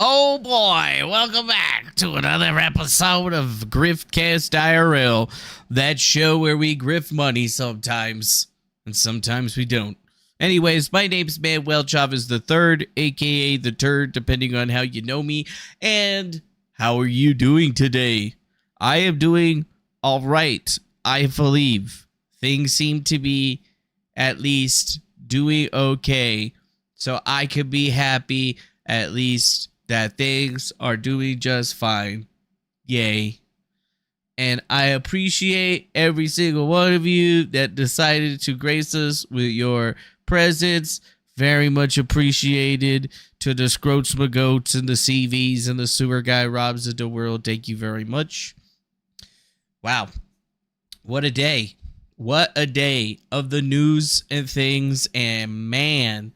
Oh boy, welcome back to another episode of Griftcast IRL, that show where we grift money sometimes, and sometimes we don't. Anyways, my name's Manuel Chavez the Third, aka the Turd, depending on how you know me. And how are you doing today? I am doing all right, I believe. Things seem to be at least doing okay, so I could be happy at least that things are doing just fine. Yay. And I appreciate every single one of you that decided to grace us with your presence. Very much appreciated. To the Scroats Magoats and the CVs and the Sewer Guy Robs of the world, thank you very much. Wow. What a day. What a day of the news and things. And man,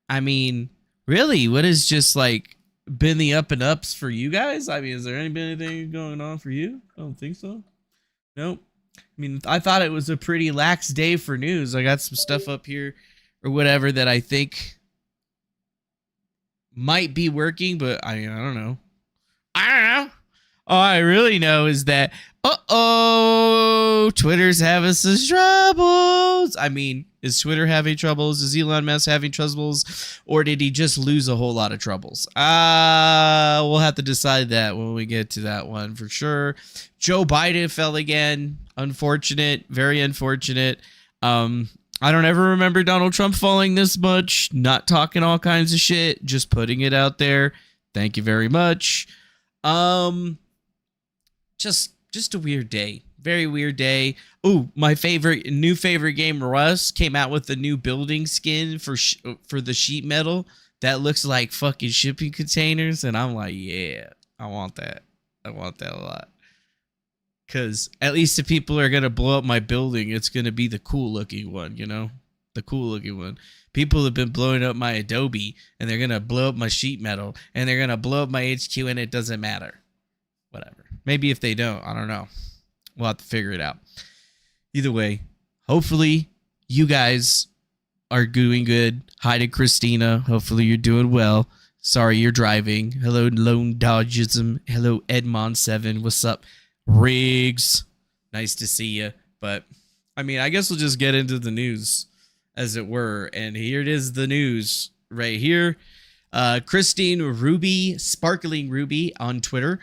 I mean, really, what is just like been the up and ups for you guys? I mean, has there been anything going on for you? I don't think so. Nope. I mean, I thought it was a pretty lax day for news. I got some stuff up here or whatever that I think might be working, but I don't know. All I really know is that, Twitter's having some troubles. I mean, is Twitter having troubles? Is Elon Musk having troubles? Or did he just lose a whole lot of troubles? We'll have to decide that when we get to that one for sure. Joe Biden fell again. Unfortunate. Very unfortunate. I don't ever remember Donald Trump falling this much. Not talking all kinds of shit. Just putting it out there. Thank you very much. Just a weird day. Very weird day. Ooh, my new favorite game, Rust, came out with a new building skin for the sheet metal that looks like fucking shipping containers, and I'm like, yeah, I want that. I want that a lot. Because at least if people are gonna blow up my building, it's gonna be the cool looking one, you know, the cool looking one. People have been blowing up my Adobe, and they're gonna blow up my sheet metal, and they're gonna blow up my HQ, and it doesn't matter. Whatever. Maybe if they don't, I don't know. We'll have to figure it out. Either way, hopefully you guys are doing good. Hi to Christina. Hopefully you're doing well. Sorry you're driving. Hello, Lone Dodgism. Hello, Edmond7. What's up, Riggs? Nice to see you. But, I mean, I guess we'll just get into the news, as it were. And here it is, the news right here. Christine Ruby, Sparkling Ruby on Twitter.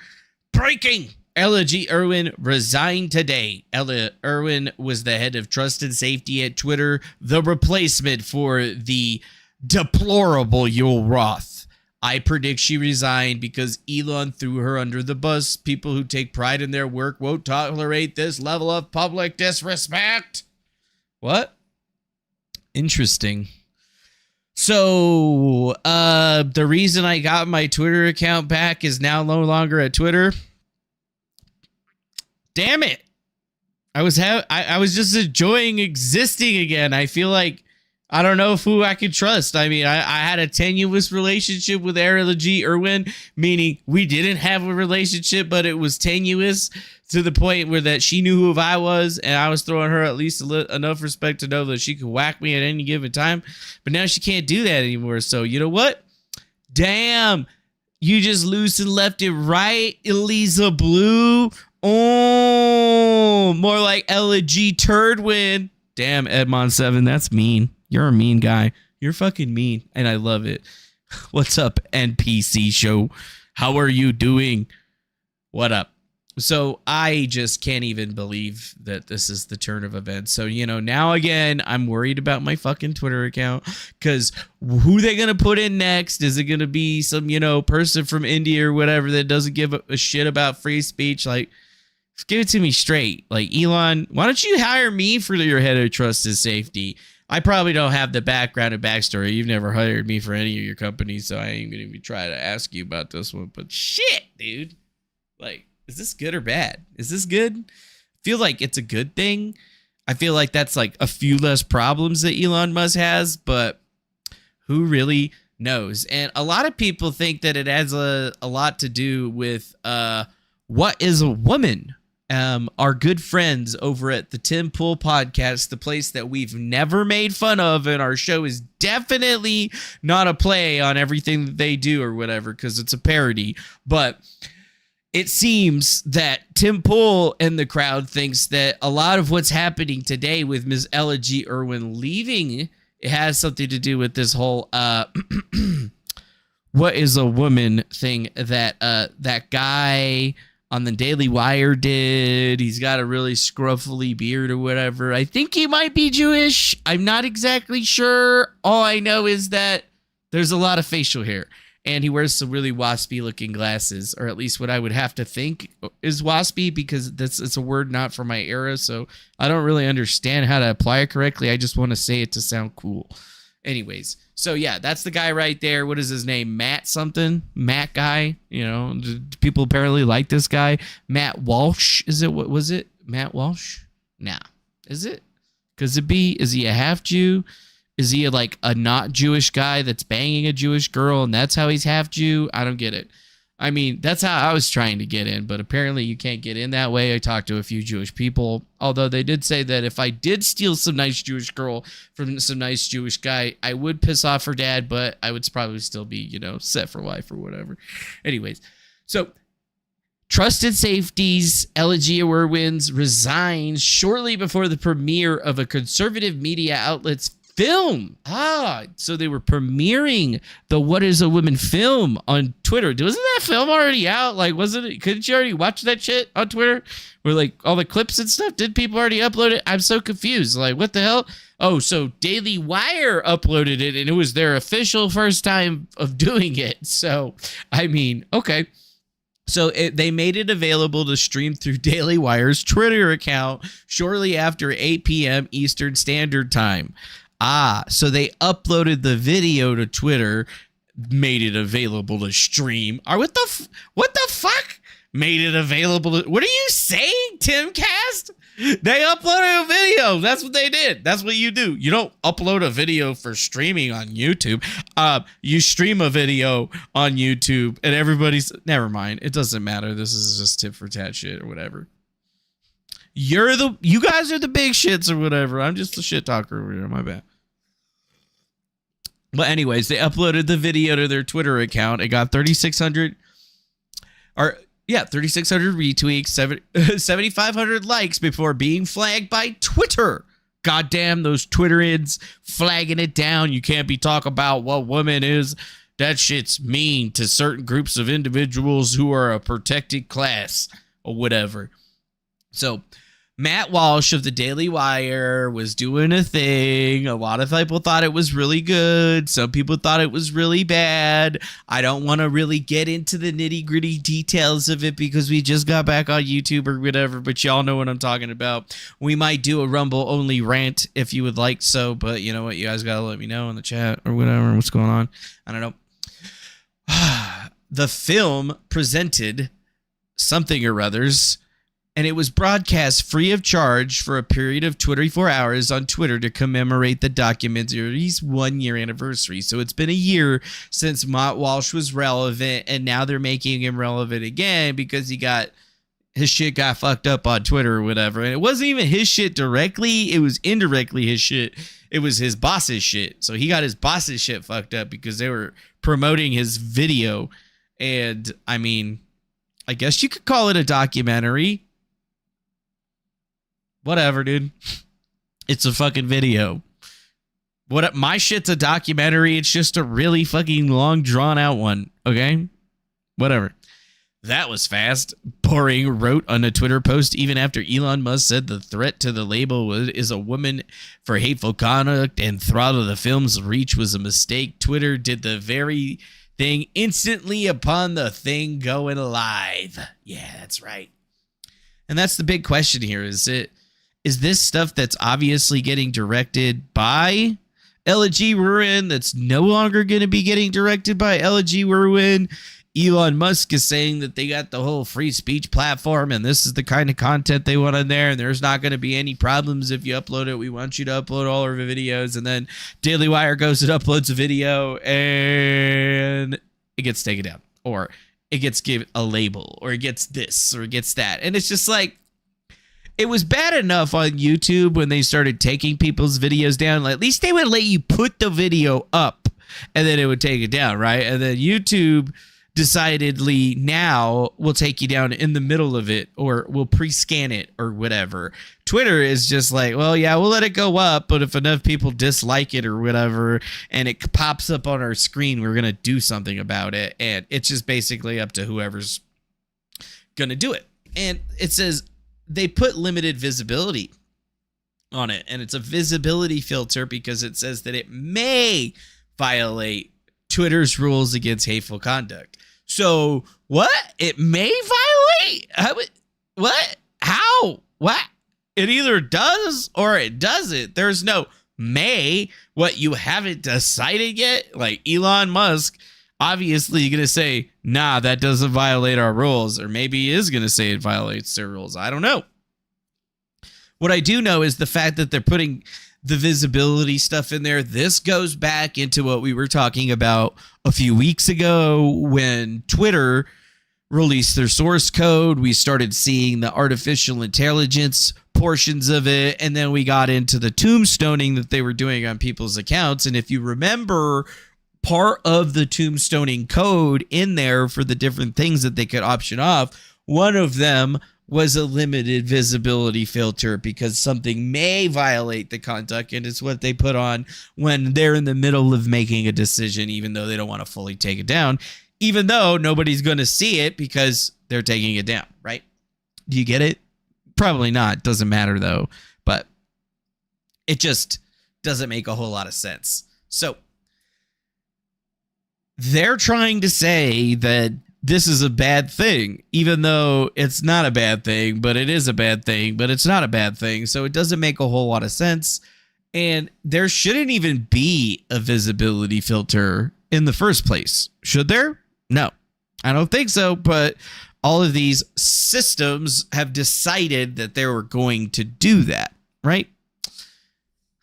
Breaking! Ella G. Irwin resigned today. Ella Irwin was the head of trust and safety at Twitter, the replacement for the deplorable Yul Roth. I predict she resigned because Elon threw her under the bus. People who take pride in their work won't tolerate this level of public disrespect. What? Interesting. So, the reason I got my Twitter account back is now no longer at Twitter. Damn it. I was just enjoying existing again. I feel like I don't know who I could trust. I mean, I had a tenuous relationship with Ella G. Irwin, meaning we didn't have a relationship, but it was tenuous to the point where that she knew who I was, and I was throwing her at least enough respect to know that she could whack me at any given time. But now she can't do that anymore. So you know what? Damn, you just loosened left and right, Elisa Blue. Oh, more like Ella G. Turdwin. Damn, Edmond7, that's mean. You're a mean guy. You're fucking mean, and I love it. What's up, NPC show? How are you doing? What up? So I just can't even believe that this is the turn of events. So, you know, now again, I'm worried about my fucking Twitter account because who they going to put in next? Is it going to be some, you know, person from India or whatever that doesn't give a shit about free speech? Like, give it to me straight. Like, Elon, why don't you hire me for your head of trust and safety? I probably don't have the background and backstory. You've never hired me for any of your companies, so I ain't going to even try to ask you about this one. But shit, dude. Like, is this good or bad? Is this good? I feel like it's a good thing. I feel like that's like a few less problems that Elon Musk has, but who really knows? And a lot of people think that it has a lot to do with what is a woman? our good friends over at the Tim Pool Podcast, the place that we've never made fun of, and our show is definitely not a play on everything that they do or whatever, because it's a parody. But it seems that Tim Pool and the crowd thinks that a lot of what's happening today with Ms. Ella G. Irwin leaving, it has something to do with this whole what is a woman thing that that guy on the Daily Wire did. He's got a really scruffy beard or whatever. I think he might be Jewish. I'm not exactly sure. All I know is that there's a lot of facial hair. And he wears some really waspy looking glasses, or at least what I would have to think is waspy, because it's a word not from my era. So I don't really understand how to apply it correctly. I just want to say it to sound cool. Anyways, so yeah, that's the guy right there. What is his name? Matt something? Matt guy. You know, people apparently like this guy. Matt Walsh. Is it? What was it? Matt Walsh? Nah. Is it? Is he a half Jew? Is he like a not Jewish guy that's banging a Jewish girl and that's how he's half Jew? I don't get it. I mean, that's how I was trying to get in, but apparently you can't get in that way. I talked to a few Jewish people, although they did say that if I did steal some nice Jewish girl from some nice Jewish guy, I would piss off her dad, but I would probably still be, you know, set for life or whatever. Anyways, so Trusted Safeties, Ella G. Irwin's resigns shortly before the premiere of a conservative media outlet's film. So they were premiering the What is a Woman film on Twitter. Wasn't that film already out? Like, wasn't it? Couldn't you already watch that shit on Twitter? Where like all the clips and stuff? Did people already upload it? I'm so confused. Like, what the hell? Oh, so Daily Wire uploaded it and it was their official first time of doing it. So, I mean, okay. So they made it available to stream through Daily Wire's Twitter account shortly after 8 p.m. Eastern Standard Time. So they uploaded the video to Twitter, made it available to stream. What the fuck? Made it available to... What are you saying, Timcast? They uploaded a video. That's what they did. That's what you do. You don't upload a video for streaming on YouTube. You stream a video on YouTube and everybody's... Never mind. It doesn't matter. This is just tit for tat shit or whatever. You guys are the big shits or whatever. I'm just a shit talker over here. My bad. But anyways, they uploaded the video to their Twitter account. It got 3,600 retweets, 7,500 likes before being flagged by Twitter. Goddamn those Twitterids flagging it down. You can't be talking about what woman is. That shit's mean to certain groups of individuals who are a protected class or whatever. So Matt Walsh of the Daily Wire was doing a thing. A lot of people thought it was really good. Some people thought it was really bad. I don't want to really get into the nitty-gritty details of it because we just got back on YouTube or whatever, but y'all know what I'm talking about. We might do a Rumble-only rant if you would like so, but you know what? You guys got to let me know in the chat or whatever. What's going on? I don't know. The film presented something or others, and it was broadcast free of charge for a period of 24 hours on Twitter to commemorate the documentary's 1-year anniversary. So it's been a year since Matt Walsh was relevant, and now they're making him relevant again because his shit got fucked up on Twitter or whatever. And it wasn't even his shit directly. It was indirectly his shit. It was his boss's shit. So he got his boss's shit fucked up because they were promoting his video. And I mean, I guess you could call it a documentary. Whatever, dude. It's a fucking video. My shit's a documentary. It's just a really fucking long, drawn out one. Okay? Whatever. That was fast. Boring wrote on a Twitter post even after Elon Musk said the threat to the label is a woman for hateful conduct and throttle the film's reach was a mistake. Twitter did the very thing instantly upon the thing going live. Yeah, that's right. And that's the big question here. Is this stuff that's obviously getting directed by Ella G. Irwin that's no longer going to be getting directed by Ella G. Irwin? Elon Musk is saying that they got the whole free speech platform and this is the kind of content they want on there and there's not going to be any problems if you upload it. We want you to upload all our videos. And then Daily Wire goes and uploads a video and it gets taken down or it gets given a label or it gets this or it gets that. And it's just like, It was bad enough on YouTube when they started taking people's videos down. Like, at least they would let you put the video up and then it would take it down, right? And then YouTube decidedly now will take you down in the middle of it, or will pre-scan it or whatever. Twitter is just like, well, yeah, we'll let it go up, but if enough people dislike it or whatever and it pops up on our screen, we're going to do something about it. And it's just basically up to whoever's going to do it. And it says they put limited visibility on it, and it's a visibility filter because it says that it may violate Twitter's rules against hateful conduct. So what? It may violate? What? How? What? It either does or it doesn't. There's no may. What, you haven't decided yet? Like Elon Musk, obviously you're going to say, nah, that doesn't violate our rules. Or maybe he is going to say it violates their rules. I don't know. What I do know is the fact that they're putting the visibility stuff in there. This goes back into what we were talking about a few weeks ago when Twitter released their source code. We started seeing the artificial intelligence portions of it, and then we got into the tombstoning that they were doing on people's accounts. And if you remember, part of the tombstoning code in there for the different things that they could option off, one of them was a limited visibility filter because something may violate the conduct, and it's what they put on when they're in the middle of making a decision, even though they don't want to fully take it down, even though nobody's going to see it because they're taking it down, right? Do you get it? Probably not. Doesn't matter though, but it just doesn't make a whole lot of sense. So they're trying to say that this is a bad thing, even though it's not a bad thing, but it is a bad thing, but it's not a bad thing. So it doesn't make a whole lot of sense. And there shouldn't even be a visibility filter in the first place. Should there? No, I don't think so. But all of these systems have decided that they were going to do that, right?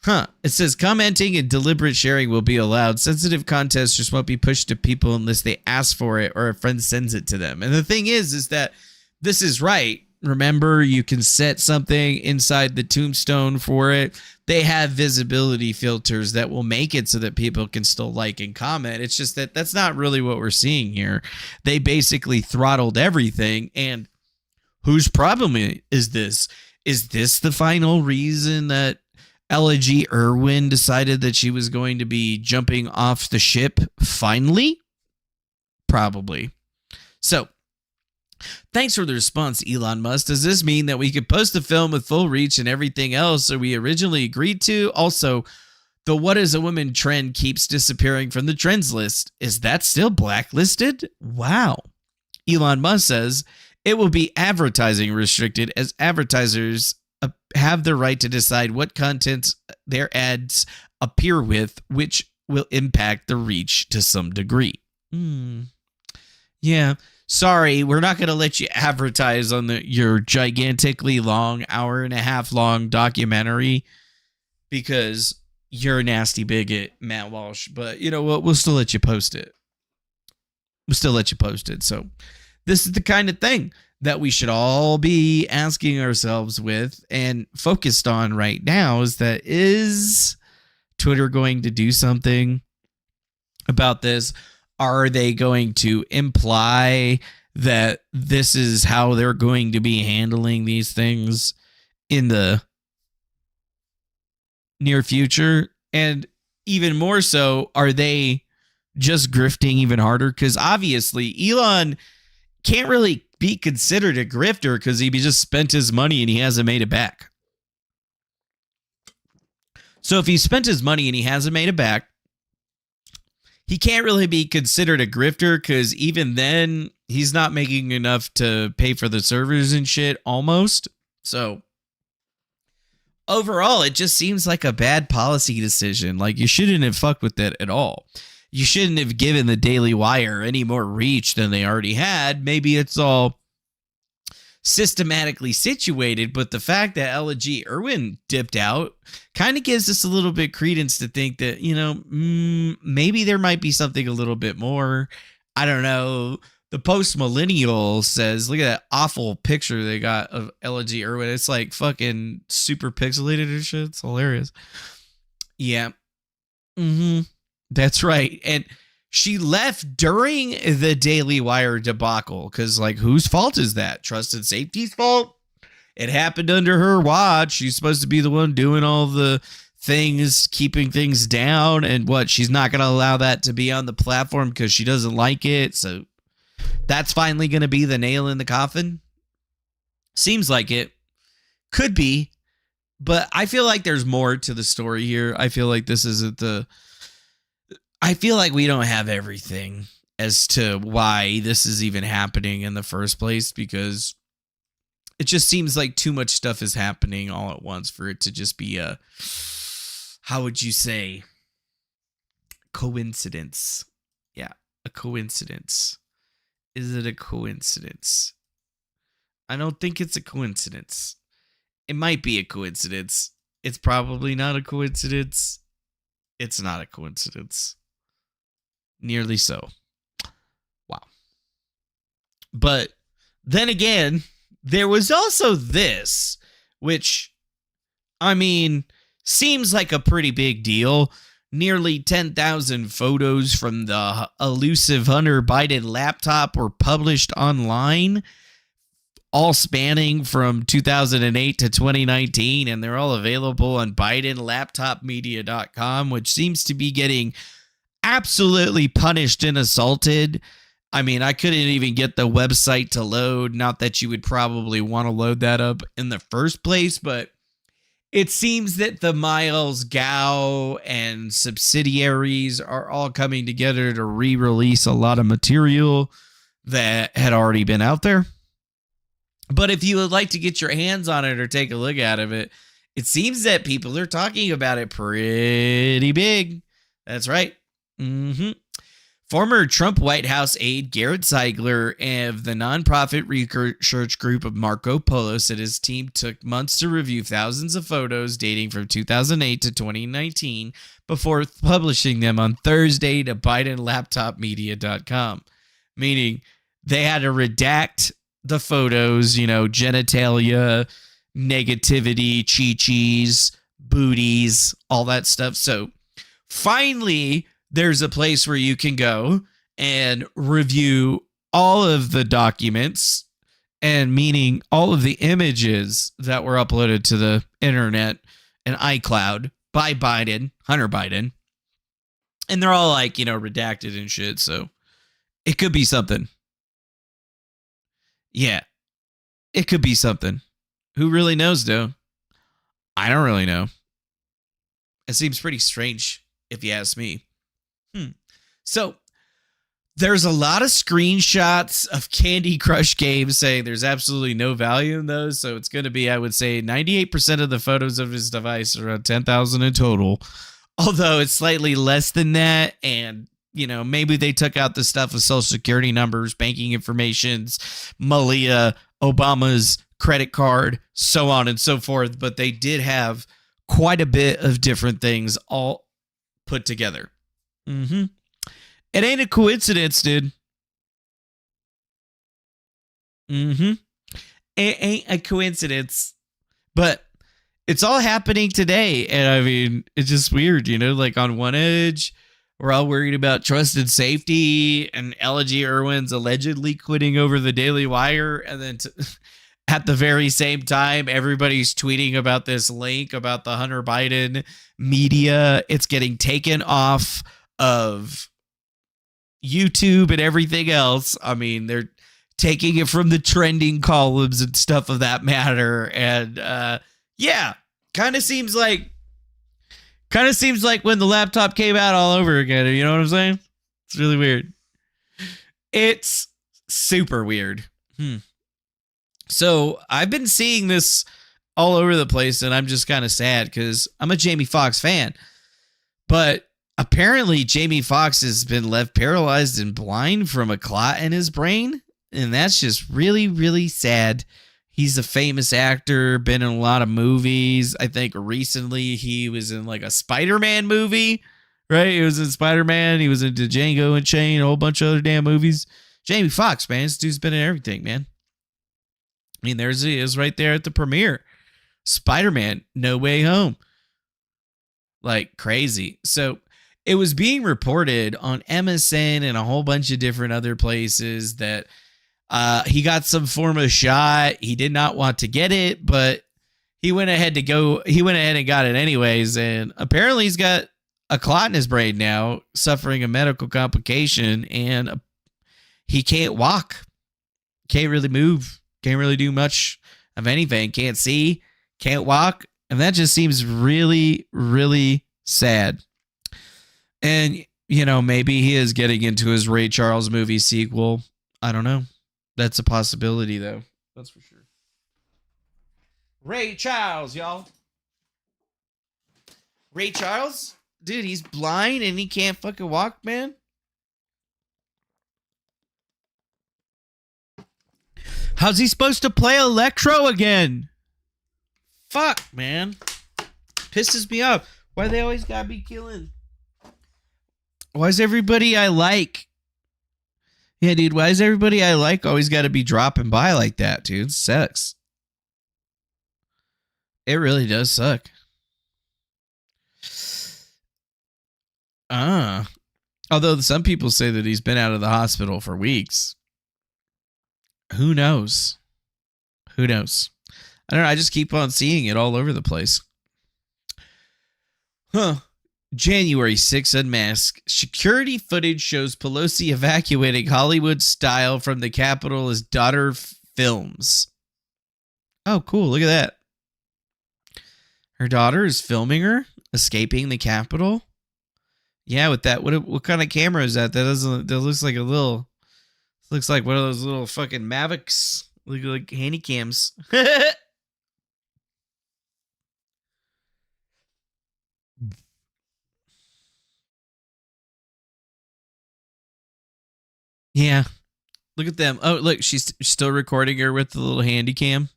It says commenting and deliberate sharing will be allowed. Sensitive content just won't be pushed to people unless they ask for it or a friend sends it to them. And the thing is that this is right. Remember, you can set something inside the tombstone for it. They have visibility filters that will make it so that people can still like and comment. It's just that that's not really what we're seeing here. They basically throttled everything. And whose problem is this? Is this the final reason that Elegy Irwin decided that she was going to be jumping off the ship finally? Probably. So, thanks for the response, Elon Musk. Does this mean that we could post the film with full reach and everything else that we originally agreed to? Also, the what is a woman trend keeps disappearing from the trends list. Is that still blacklisted? Wow. Elon Musk says it will be advertising restricted as advertisers have the right to decide what content their ads appear with, which will impact the reach to some degree. Yeah. Sorry, we're not going to let you advertise on your gigantically long, hour-and-a-half long documentary because you're a nasty bigot, Matt Walsh. But you know what? We'll still let you post it. So this is the kind of thing that we should all be asking ourselves with and focused on right now is Twitter going to do something about this? Are they going to imply that this is how they're going to be handling these things in the near future? And even more so, are they just grifting even harder? Because obviously Elon can't really be considered a grifter because he just spent his money and he hasn't made it back. So if he spent his money and he hasn't made it back, he can't really be considered a grifter because even then he's not making enough to pay for the servers and shit almost. So overall, it just seems like a bad policy decision. Like, you shouldn't have fucked with it at all. You shouldn't have given the Daily Wire any more reach than they already had. Maybe it's all systematically situated, but the fact that Elegy Irwin dipped out kind of gives us a little bit credence to think that, maybe there might be something a little bit more. I don't know. The post millennial says, look at that awful picture they got of Ella G. Irwin. It's like fucking super pixelated and shit. It's hilarious. Yeah. That's right. And she left during the Daily Wire debacle because, like, whose fault is that? Trusted Safety's fault? It happened under her watch. She's supposed to be the one doing all the things, keeping things down. And what? She's not going to allow that to be on the platform because she doesn't like it. So that's finally going to be the nail in the coffin? Seems like it. Could be. But I feel like there's more to the story here. I feel like this isn't the... I feel like we don't have everything as to why this is even happening in the first place, because it just seems like too much stuff is happening all at once for it to just be a, how would you say, coincidence? Yeah, a coincidence. Is it a coincidence? I don't think it's a coincidence. It might be a coincidence. It's probably not a coincidence. It's not a coincidence. Nearly so. Wow. But then again, there was also this, which, I mean, seems like a pretty big deal. Nearly 10,000 photos from the elusive Hunter Biden laptop were published online, all spanning from 2008 to 2019, and they're all available on BidenLaptopMedia.com, which seems to be getting absolutely punished and assaulted. I mean, I couldn't even get the website to load. Not that you would probably want to load that up in the first place, but it seems that the Miles Gow and subsidiaries are all coming together to re-release a lot of material that had already been out there. But if you would like to get your hands on it or take a look at it, it seems that people are talking about it pretty big. That's right. Former Trump White House aide Garrett Ziegler of the nonprofit research group of Marco Polo said his team took months to review thousands of photos dating from 2008 to 2019 before publishing them on Thursday to BidenLaptopMedia.com. Meaning they had to redact the photos, you know, genitalia, negativity, chi-chis, booties, all that stuff. So finally, there's a place where you can go and review all of the documents, and meaning all of the images that were uploaded to the internet and iCloud by Biden, Hunter Biden. And they're all like, you know, redacted and shit. So it could be something. Yeah, it could be something. Who really knows, though? I don't really know. It seems pretty strange, if you ask me. So there's a lot of screenshots of Candy Crush games saying there's absolutely no value in those. So it's going to be, I would say, 98% of the photos of his device, around 10,000 in total. Although it's slightly less than that. And, you know, maybe they took out the stuff of social security numbers, banking informations, Malia, Obama's credit card, so on and so forth. But they did have quite a bit of different things all put together. It ain't a coincidence, dude. It ain't a coincidence. But it's all happening today. And I mean, it's just weird, you know, like on one edge, we're all worried about trusted safety and Ella G. Irwin's allegedly quitting over the Daily Wire. And then at the very same time, everybody's tweeting about this link about the Hunter Biden media. It's getting taken off of YouTube and everything else. I mean, they're taking it from the trending columns and stuff of that matter. And yeah, kind of seems like when the laptop came out all over again. You know what I'm saying? It's really weird. It's super weird. So I've been seeing this all over the place, and I'm just kind of sad because I'm a Jamie Foxx fan. But apparently Jamie Foxx has been left paralyzed and blind from a clot in his brain. And that's just really, really sad. He's a famous actor, been in a lot of movies. I think recently he was in like a Spider-Man movie, right? He was in Spider-Man. He was into Django Unchained, a whole bunch of other damn movies. Jamie Foxx, man. This dude's been in everything, man. I mean, there's he is right there at the premiere. Spider-Man, No Way Home. Like crazy. So it was being reported on MSN and a whole bunch of different other places that he got some form of shot. He did not want to get it, but he went ahead and got it anyways. And apparently he's got a clot in his brain now, suffering a medical complication, and he can't walk, can't really move, can't really do much of anything, can't see, can't walk. And that just seems really, really sad. And, you know, maybe he is getting into his Ray Charles movie sequel. I don't know. That's a possibility, though. That's for sure. Ray Charles, y'all. Ray Charles? Dude, he's blind and he can't fucking walk, man. How's he supposed to play Electro again? Fuck, man. Pisses me off. Why they always gotta be killing? Why is everybody I like? Yeah, dude, why is everybody I like always gotta be dropping by like that, dude? It sucks. It really does suck. Although some people say that he's been out of the hospital for weeks. Who knows? Who knows? I don't know. I just keep on seeing it all over the place. January 6th, unmasked. Security footage shows Pelosi evacuating Hollywood style from the Capitol as daughter films. Oh, cool. Look at that. Her daughter is filming her escaping the Capitol. Yeah, with that. What kind of camera is that? That looks like a little. Looks like one of those little fucking Mavics. Look like handy cams. Yeah. Look at them. Oh, look, she's still recording her with the little handy cam.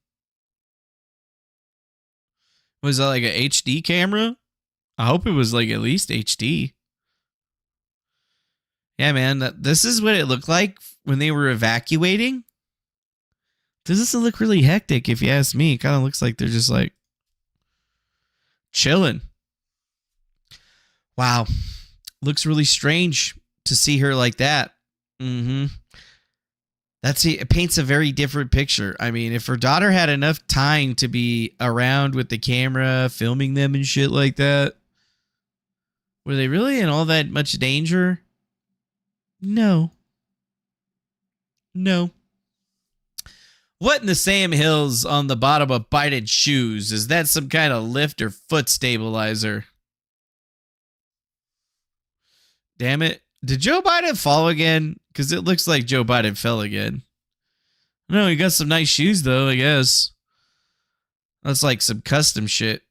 Was that like an HD camera? I hope it was like at least HD. Yeah, man. This is what it looked like when they were evacuating. This doesn't look really hectic, if you ask me. It kind of looks like they're just like chilling. Wow. Looks really strange to see her like that. Mm-hmm. It paints a very different picture. I mean, if her daughter had enough time to be around with the camera, filming them and shit like that, were they really in all that much danger? No. No. What in the Sam Hills on the bottom of Biden's shoes? Is that some kind of lift or foot stabilizer? Damn it. Did Joe Biden fall again? Because it looks like Joe Biden fell again. No, he got some nice shoes, though, I guess. That's like some custom shit.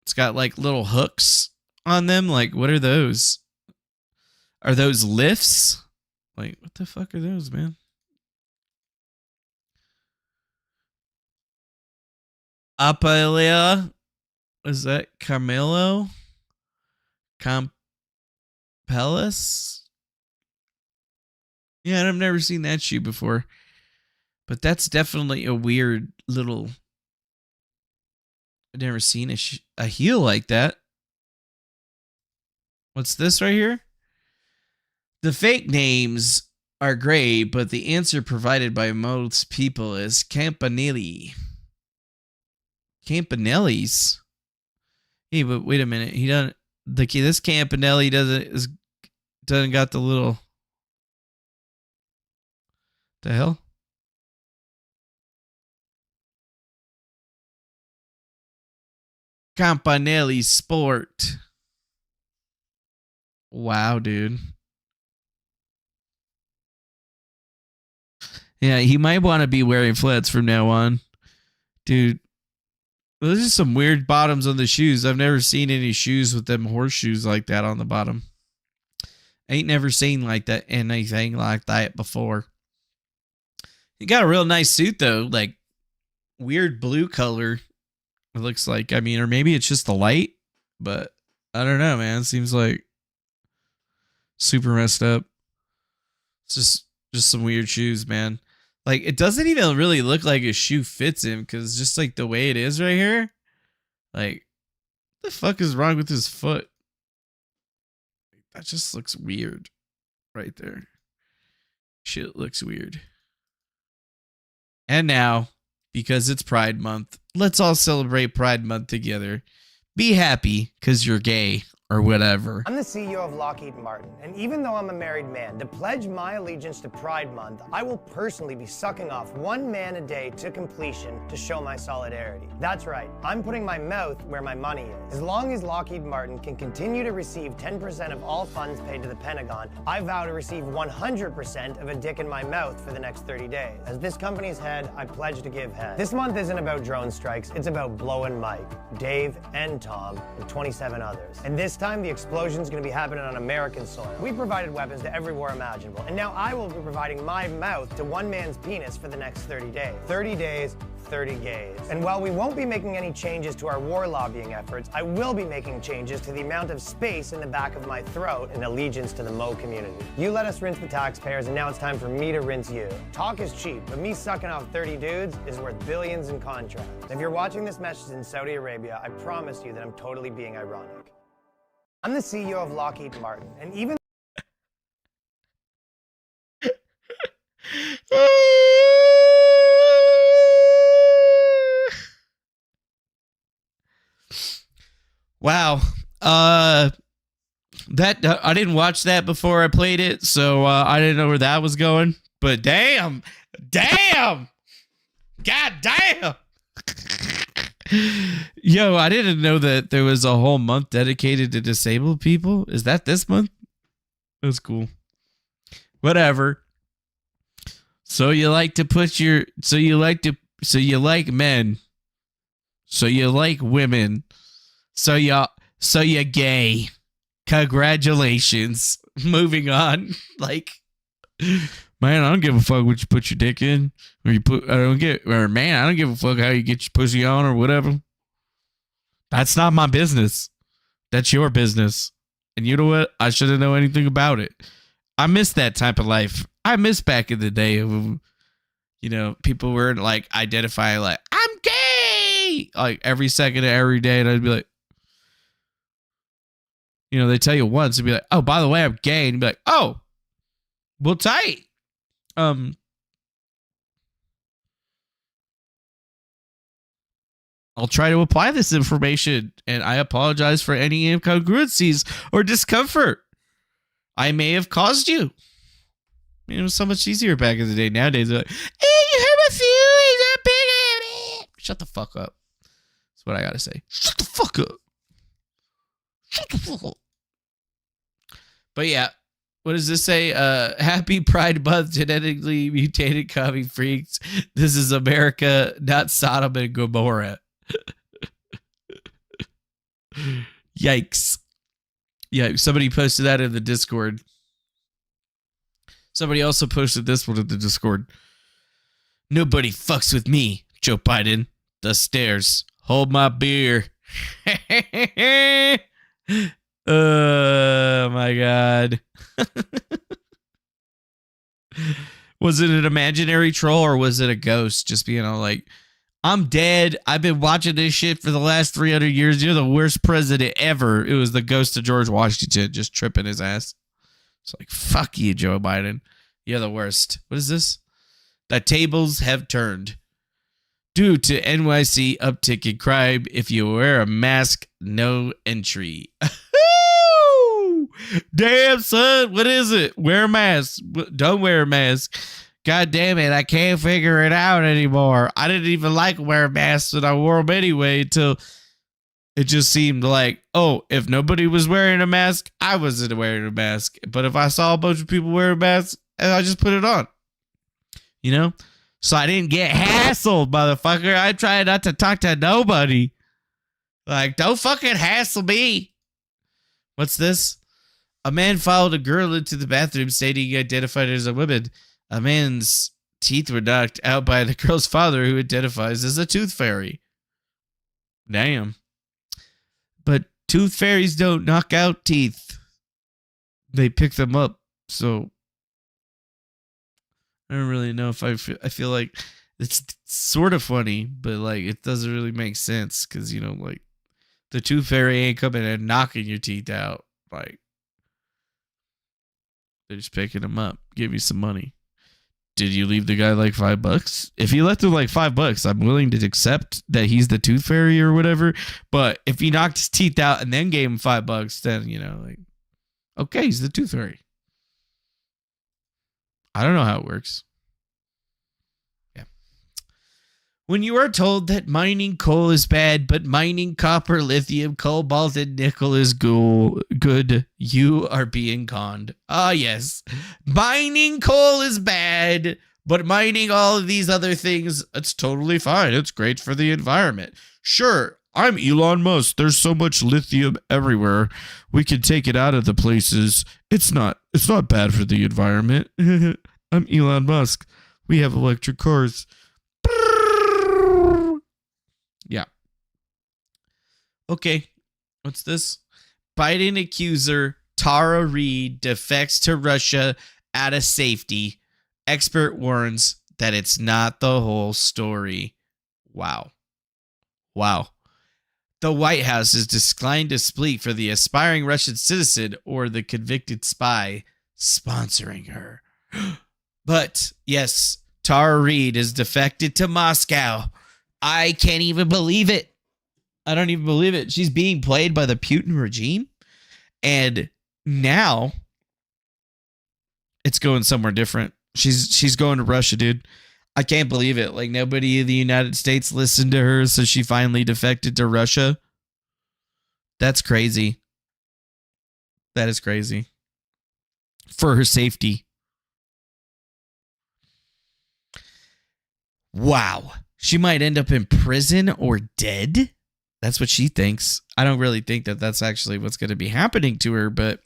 It's got like little hooks on them. Like, what are those? Are those lifts? Like, what the fuck are those, man? Apalia? Is that Carmelo? Compellus? Yeah, I've never seen that shoe before. But that's definitely a weird little... I've never seen a heel like that. What's this right here? The fake names are great, but the answer provided by most people is Campanelli. Campanelli's? Hey, but wait a minute. He doesn't... This Campanelli doesn't got the little... The hell? Campanelli Sport. Wow, dude. Yeah, he might want to be wearing flats from now on. Dude, those are some weird bottoms on the shoes. I've never seen any shoes with them horseshoes like that on the bottom. Ain't never seen anything like that before. He got a real nice suit, though. Like, weird blue color. It looks like, I mean, or maybe it's just the light, but I don't know, man. It seems like super messed up. It's just Just some weird shoes, man. Like, it doesn't even really look like a shoe fits him because just like the way it is right here. Like, what the fuck is wrong with his foot? That just looks weird right there. Shit looks weird. And now, because it's Pride Month, let's all celebrate Pride Month together. Be happy because you're gay or whatever. I'm the CEO of Lockheed Martin, and even though I'm a married man, to pledge my allegiance to Pride Month, I will personally be sucking off one man a day to completion to show my solidarity. That's right, I'm putting my mouth where my money is. As long as Lockheed Martin can continue to receive 10% of all funds paid to the Pentagon, I vow to receive 100% of a dick in my mouth for the next 30 days. As this company's head, I pledge to give head. This month isn't about drone strikes, it's about blowing Mike, Dave, and Tom, and 27 others. And this time, the explosion's gonna be happening on American soil. We provided weapons to every war imaginable, and now I will be providing my mouth to one man's penis for the next 30 days. 30 days, 30 gays. And while we won't be making any changes to our war lobbying efforts, I will be making changes to the amount of space in the back of my throat in allegiance to the Mo community. You let us rinse the taxpayers, and now it's time for me to rinse you. Talk is cheap, but me sucking off 30 dudes is worth billions in contracts. If you're watching this message in Saudi Arabia, I promise you that I'm totally being ironic. I'm the CEO of Lockheed Martin, and even wow. That I didn't watch that before I played it, so I didn't know where that was going. But damn, god damn. Yo, I didn't know that there was a whole month dedicated to disabled people. Is that this month? That's cool. Whatever. So you like men. So you like women. So you gay. Congratulations. Moving on. Like, man, I don't give a fuck what you put your dick in. I don't give a fuck how you get your pussy on or whatever. That's not my business. That's your business. And you know what? I shouldn't know anything about it. I miss that type of life. I miss back in the day of, people were like identifying like, I'm gay, like every second of every day. And I'd be like, they tell you once and be like, oh, by the way, I'm gay. And be like, oh, well, tight. I'll try to apply this information, and I apologize for any incongruencies or discomfort I may have caused you. It was so much easier back in the day. Nowadays, they're like, hey, you hurt my feelings. I'm big. Shut the fuck up. That's what I gotta say. Shut the fuck up. Shut the fuck up. But yeah, what does this say? Happy Pride Month, genetically mutated commie freaks. This is America, not Sodom and Gomorrah. Yikes. Yeah, somebody posted that in the Discord. Somebody also posted this one in the Discord. Nobody fucks with me, Joe Biden. The stairs. Hold my beer. Oh my God. Was it an imaginary troll or was it a ghost just being all like, I'm dead. I've been watching this shit for the last 300 years. You're the worst president ever. It was the ghost of George Washington just tripping his ass. It's like, fuck you, Joe Biden. You're the worst. What is this? The tables have turned. Due to NYC uptick in crime, if you wear a mask, no entry. Damn, son. What is it? Wear a mask. Don't wear a mask. God damn it, I can't figure it out anymore. I didn't even like wearing masks, and I wore them anyway until it just seemed like, oh, if nobody was wearing a mask, I wasn't wearing a mask. But if I saw a bunch of people wearing masks, I just put it on. So I didn't get hassled, motherfucker. I tried not to talk to nobody. Like, don't fucking hassle me. What's this? A man followed a girl into the bathroom stating he identified as a woman. A man's teeth were knocked out by the girl's father, who identifies as a tooth fairy. Damn. But tooth fairies don't knock out teeth. They pick them up. So I don't really know if I feel like it's sort of funny, but like it doesn't really make sense because, you know, like the tooth fairy ain't coming and knocking your teeth out. Like they're just picking them up, give you some money. Did you leave the guy like $5? If you left him like $5, I'm willing to accept that he's the tooth fairy or whatever. But if he knocked his teeth out and then gave him $5, then, you know, like, okay, he's the tooth fairy. I don't know how it works. Yeah. When you are told that mining coal is bad, but mining copper, lithium, cobalt, and nickel is good, you are being conned. Ah, yes. Mining coal is bad, but mining all of these other things, it's totally fine. It's great for the environment. Sure, I'm Elon Musk. There's so much lithium everywhere. We can take it out of the places. It's not bad for the environment. I'm Elon Musk. We have electric cars. Yeah. Okay. What's this? Biden accuser Tara Reade defects to Russia out of safety. Expert warns that it's not the whole story. Wow. The White House has declined to speak for the aspiring Russian citizen or the convicted spy sponsoring her. But, yes, Tara Reade is defected to Moscow. I can't even believe it. I don't even believe it. She's being played by the Putin regime. And now it's going somewhere different. She's going to Russia, dude. I can't believe it. Like, nobody in the United States listened to her, so she finally defected to Russia. That's crazy. That is crazy. For her safety. Wow. She might end up in prison or dead. That's what she thinks. I don't really think that that's actually what's going to be happening to her, but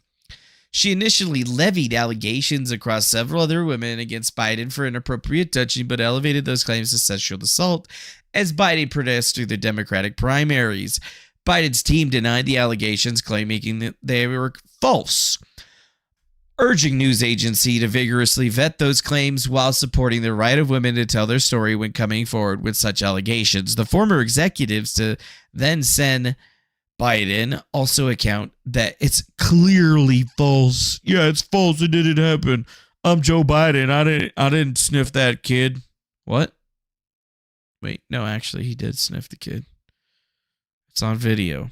she initially levied allegations across several other women against Biden for inappropriate touching, but elevated those claims to sexual assault as Biden progressed through the Democratic primaries. Biden's team denied the allegations, claiming that they were false, urging news agency to vigorously vet those claims while supporting the right of women to tell their story when coming forward with such allegations. The former executives to then send Biden also account that it's clearly false. Yeah, it's false. It didn't happen. I'm Joe Biden. I didn't sniff that kid. What? Wait, no, actually, he did sniff the kid. It's on video.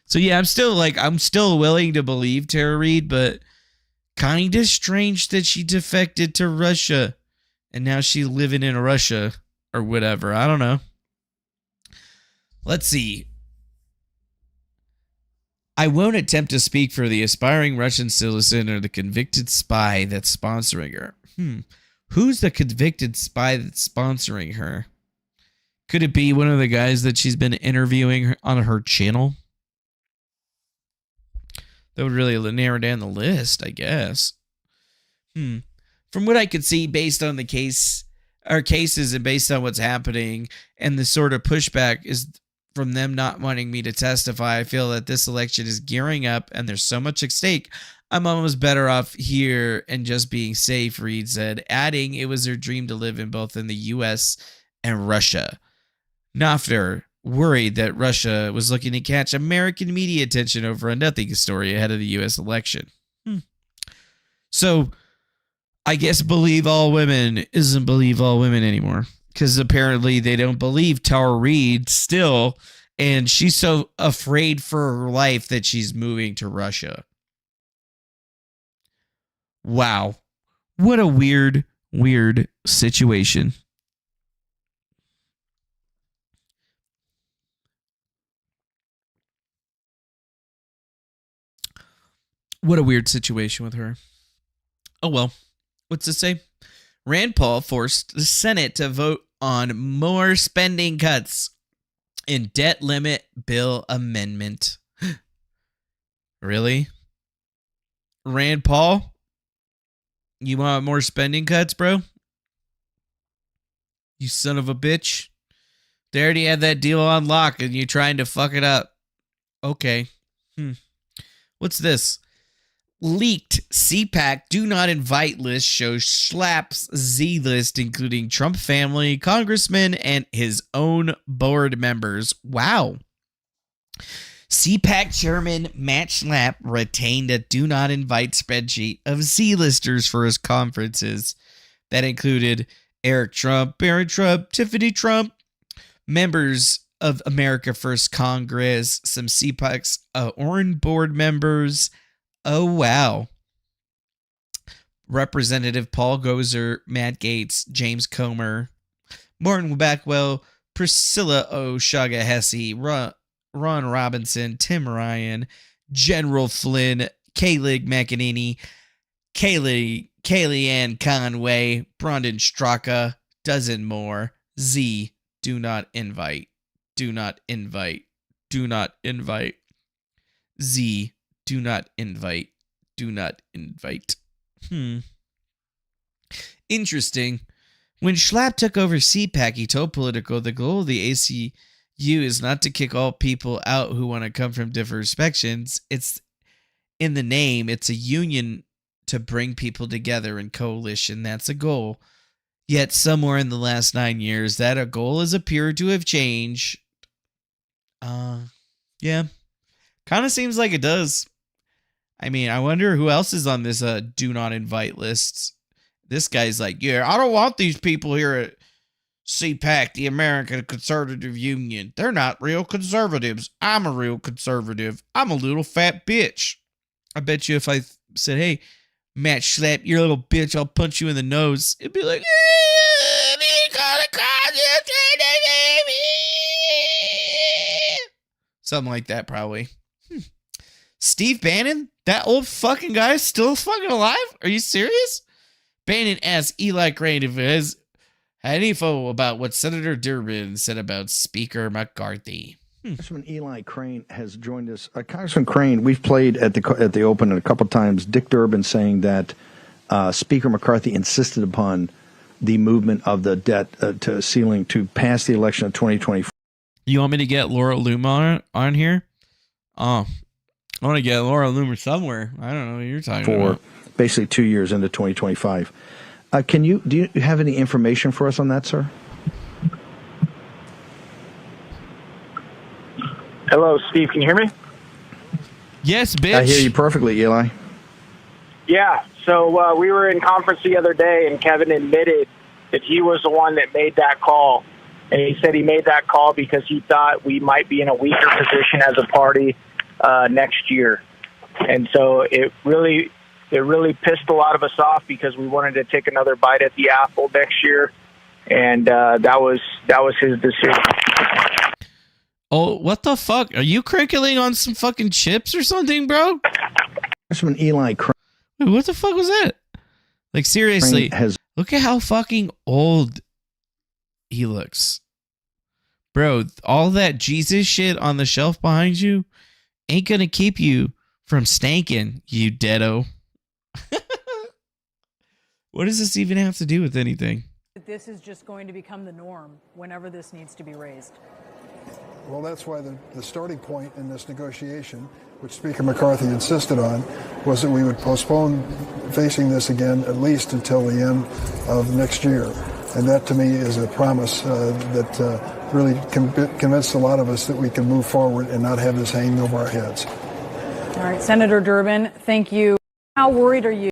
So yeah, I'm still willing to believe Tara Reade, but kind of strange that she defected to Russia and now she's living in Russia or whatever. I don't know. Let's see. I won't attempt to speak for the aspiring Russian citizen or the convicted spy that's sponsoring her. Who's the convicted spy that's sponsoring her? Could it be one of the guys that she's been interviewing on her channel? That would really narrow down the list, I guess. From what I could see, based on the cases and based on what's happening and the sort of pushback is from them not wanting me to testify, I feel that this election is gearing up and there's so much at stake. I'm almost better off here and just being safe, Reade said, adding it was her dream to live in both in the U.S. and Russia. Knopfler worried that Russia was looking to catch American media attention over a nothing story ahead of the U.S. election. So I guess believe all women isn't believe all women anymore, because apparently they don't believe Tara Reade still, and she's so afraid for her life that she's moving to Russia. Wow. What a weird situation. What a weird situation with her. Oh, well. What's it say? Rand Paul forced the Senate to vote on more spending cuts in debt limit bill amendment. Really? Rand Paul? You want more spending cuts, bro? You son of a bitch. They already had that deal on lock and you're trying to fuck it up. Okay. What's this? Leaked CPAC do not invite list shows Schlapp's Z list, including Trump family, congressmen, and his own board members. Wow. CPAC chairman Matt Schlapp retained a do not invite spreadsheet of Z-listers for his conferences that included Eric Trump, Barron Trump, Tiffany Trump, members of America First Congress, some CPAC's Orange board members. Oh, wow. Representative Paul Gozer, Matt Gaetz, James Comer, Martin Backwell, Priscilla O'Shaughnessy, Ron Robinson, Tim Ryan, General Flynn, Kayleigh McEnany, Kellyanne Conway, Brendan Straka, dozen more. Z, do not invite. Do not invite. Do not invite. Z, do not invite. Do not invite. Interesting. When Schlapp took over CPAC, he told Politico the goal of the ACU is not to kick all people out who want to come from different perspectives. It's in the name. It's a union to bring people together in coalition. That's a goal. Yet somewhere in the last 9 years, that a goal has appeared to have changed. Yeah. Kind of seems like it does. I mean, I wonder who else is on this do not invite list. This guy's like, yeah, I don't want these people here at CPAC, the American Conservative Union. They're not real conservatives. I'm a real conservative. I'm a little fat bitch. I bet you if I said, hey, Matt Schlapp, you're a little bitch, I'll punch you in the nose. It'd be like, something like that, probably. Steve Bannon? That old fucking guy is still fucking alive? Are you serious? Bannon asked Eli Crane if it has had info about what Senator Durbin said about Speaker McCarthy. Congressman Eli Crane has joined us. Congressman Crane, we've played at the Open a couple times. Dick Durbin saying that Speaker McCarthy insisted upon the movement of the debt to ceiling to pass the election of 2024. You want me to get Laura Loomer on here? Oh, I want to get Laura Loomer somewhere. I don't know what you're talking about. For basically 2 years into 2025. Do you have any information for us on that, sir? Hello, Steve. Can you hear me? Yes, bitch. I hear you perfectly, Eli. Yeah. So we were in conference the other day, and Kevin admitted that he was the one that made that call. And he said he made that call because he thought we might be in a weaker position as a party next year. And so it really pissed a lot of us off because we wanted to take another bite at the apple next year. And that was his decision. Oh, what the fuck? Are you crinkling on some fucking chips or something, bro? Congressman Eli Crane. Wait, what the fuck was that? Like, seriously, look at how fucking old he looks. Bro, all that Jesus shit on the shelf behind you ain't gonna keep you from stanking, you deado. What does this even have to do with anything? This is just going to become the norm whenever this needs to be raised. Well, that's why the starting point in this negotiation, which Speaker McCarthy insisted on, was that we would postpone facing this again at least until the end of next year. And that, to me, is a promise that really convinced a lot of us that we can move forward and not have this hanging over our heads. All right, Senator Durbin, thank you. How worried are you?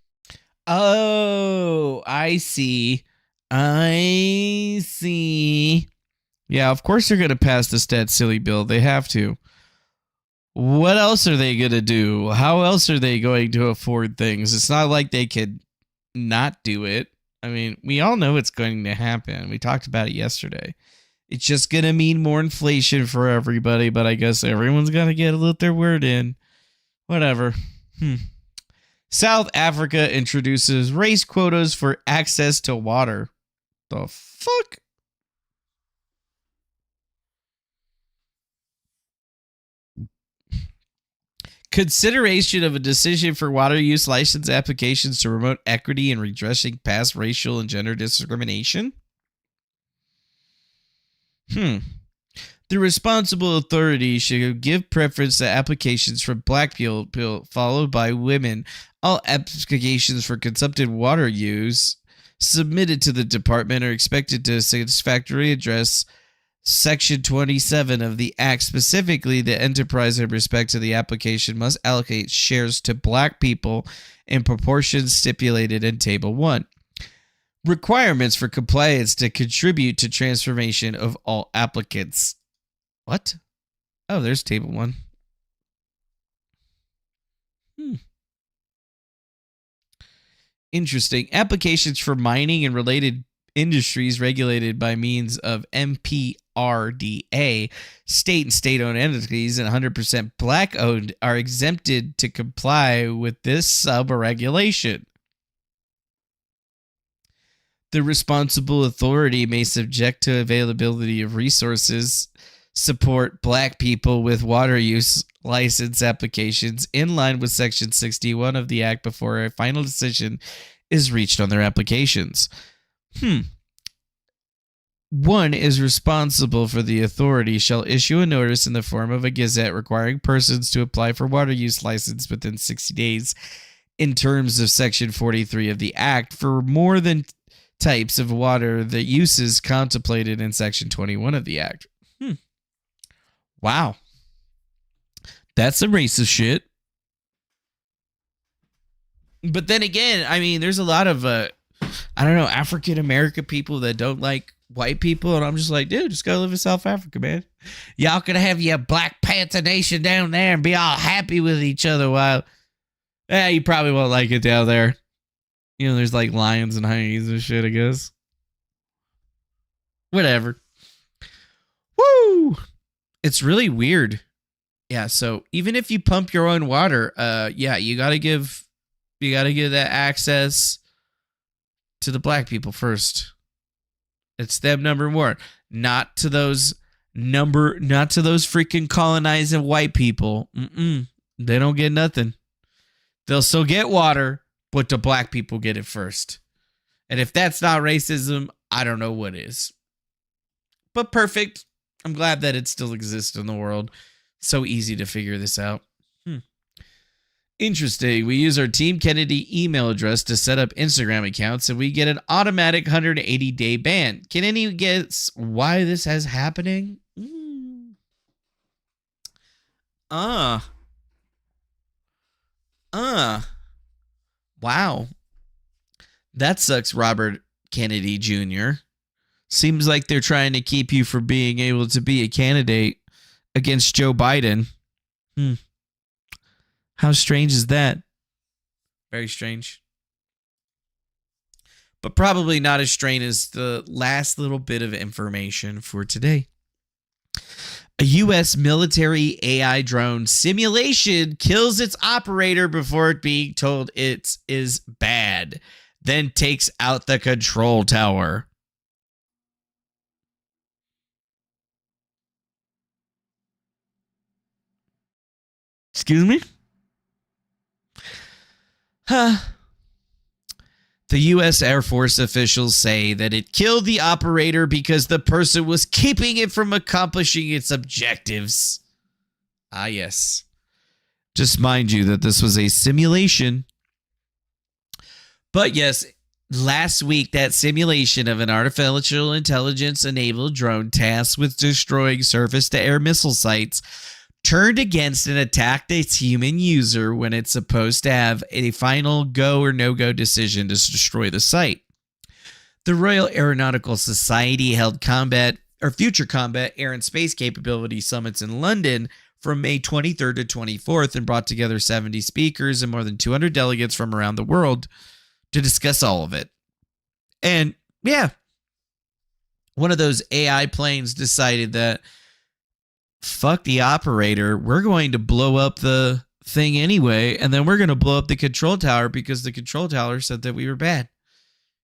Oh, I see. Yeah, of course they're going to pass this debt silly bill. They have to. What else are they going to do? How else are they going to afford things? It's not like they could not do it. I mean, we all know it's going to happen. We talked about it yesterday. It's just going to mean more inflation for everybody, but I guess everyone's got to get their word in. Whatever. South Africa introduces race quotas for access to water. The fuck? Consideration of a decision for water use license applications to promote equity and redressing past racial and gender discrimination. The responsible authority should give preference to applications from black people, followed by women. All applications for consumptive water use submitted to the department are expected to satisfactorily address Section 27 of the Act. Specifically, the enterprise in respect to the application must allocate shares to black people in proportions stipulated in Table 1. Requirements for compliance to contribute to transformation of all applicants. What? Oh, there's Table 1. Interesting. Applications for mining and related industries regulated by means of MPRDA, state and state-owned entities, and 100% black-owned are exempted to comply with this sub-regulation. The responsible authority may subject to availability of resources support black people with water use license applications in line with Section 61 of the Act before a final decision is reached on their applications. One is responsible for the authority shall issue a notice in the form of a gazette requiring persons to apply for water use license within 60 days in terms of Section 43 of the Act for more than types of water the uses contemplated in Section 21 of the Act. Wow. That's some racist shit. But then again, I mean, there's a lot of, African American people that don't like white people. And I'm just like, dude, just go live in South Africa, man. Y'all can have your Black Panther Nation down there and be all happy with each other while, you probably won't like it down there. You know, there's like lions and hyenas and shit, I guess. Whatever. Woo! It's really weird. Yeah, so even if you pump your own water, you gotta give that access to the black people first. It's them number one, not to those freaking colonizing white people. They don't get nothing. They'll still get water, but the black people get it first. And if that's not racism, I don't know what is. But perfect. I'm glad that it still exists in the world. So easy to figure this out. Interesting. We use our Team Kennedy email address to set up Instagram accounts, and we get an automatic 180-day ban. Can any guess why this is happening? Wow. That sucks, Robert Kennedy Jr. Seems like they're trying to keep you from being able to be a candidate against Joe Biden. How strange is that? Very strange. But probably not as strange as the last little bit of information for today. A U.S. military AI drone simulation kills its operator before being told it is bad, then takes out the control tower. Excuse me? The U.S. Air Force officials say that it killed the operator because the person was keeping it from accomplishing its objectives. Ah, yes. Just mind you that this was a simulation. But yes, last week, that simulation of an artificial intelligence-enabled drone tasked with destroying surface-to-air missile sites turned against and attacked its human user when it's supposed to have a final go or no-go decision to destroy the site. The Royal Aeronautical Society held future combat air and space capability summits in London from May 23rd to 24th and brought together 70 speakers and more than 200 delegates from around the world to discuss all of it. And yeah, one of those AI planes decided that fuck the operator, we're going to blow up the thing anyway, and then we're going to blow up the control tower because the control tower said that we were bad.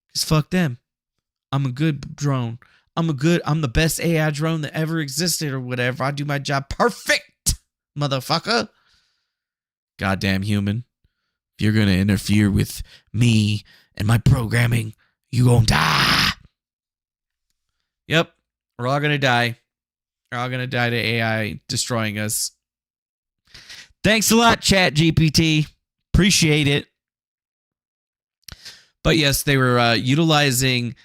Because fuck them. I'm a good drone. I'm the best AI drone that ever existed or whatever. I do my job perfect, motherfucker. Goddamn human. If you're going to interfere with me and my programming, you gonna die. Yep, we're all going to die. are all going to die to AI destroying us. Thanks a lot, ChatGPT. Appreciate it. But yes, they were utilizing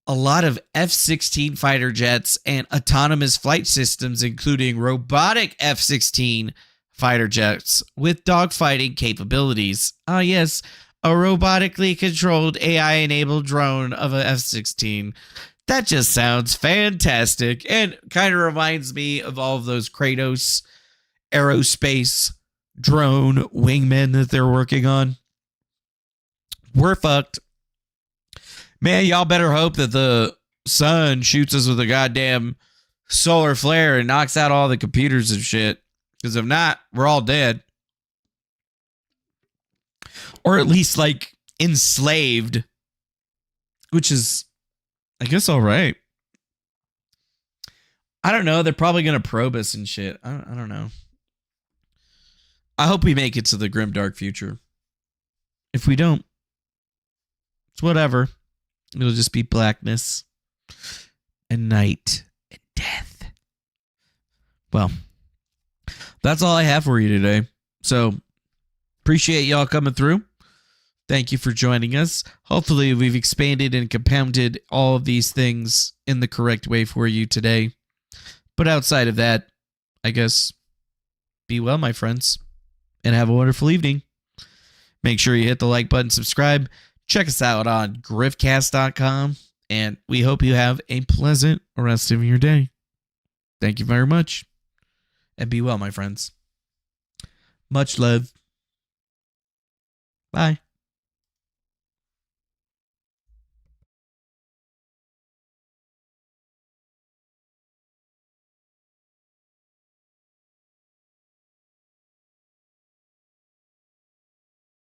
a lot of F-16 fighter jets and autonomous flight systems, including robotic F-16 fighter jets with dogfighting capabilities. Ah, yes, a robotically controlled AI-enabled drone of a F-16. That just sounds fantastic and kind of reminds me of all of those Kratos aerospace drone wingmen that they're working on. We're fucked. Man, y'all better hope that the sun shoots us with a goddamn solar flare and knocks out all the computers and shit. Because if not, we're all dead. Or at least, like, enslaved. Which is, I guess, all right. I don't know. They're probably going to probe us and shit. I don't know. I hope we make it to the grim, dark future. If we don't, it's whatever. It'll just be blackness and night and death. Well, that's all I have for you today. So, appreciate y'all coming through. Thank you for joining us. Hopefully, we've expanded and compounded all of these things in the correct way for you today. But outside of that, I guess, be well, my friends, and have a wonderful evening. Make sure you hit the like button, subscribe. Check us out on Griftcast.com, and we hope you have a pleasant rest of your day. Thank you very much, and be well, my friends. Much love. Bye.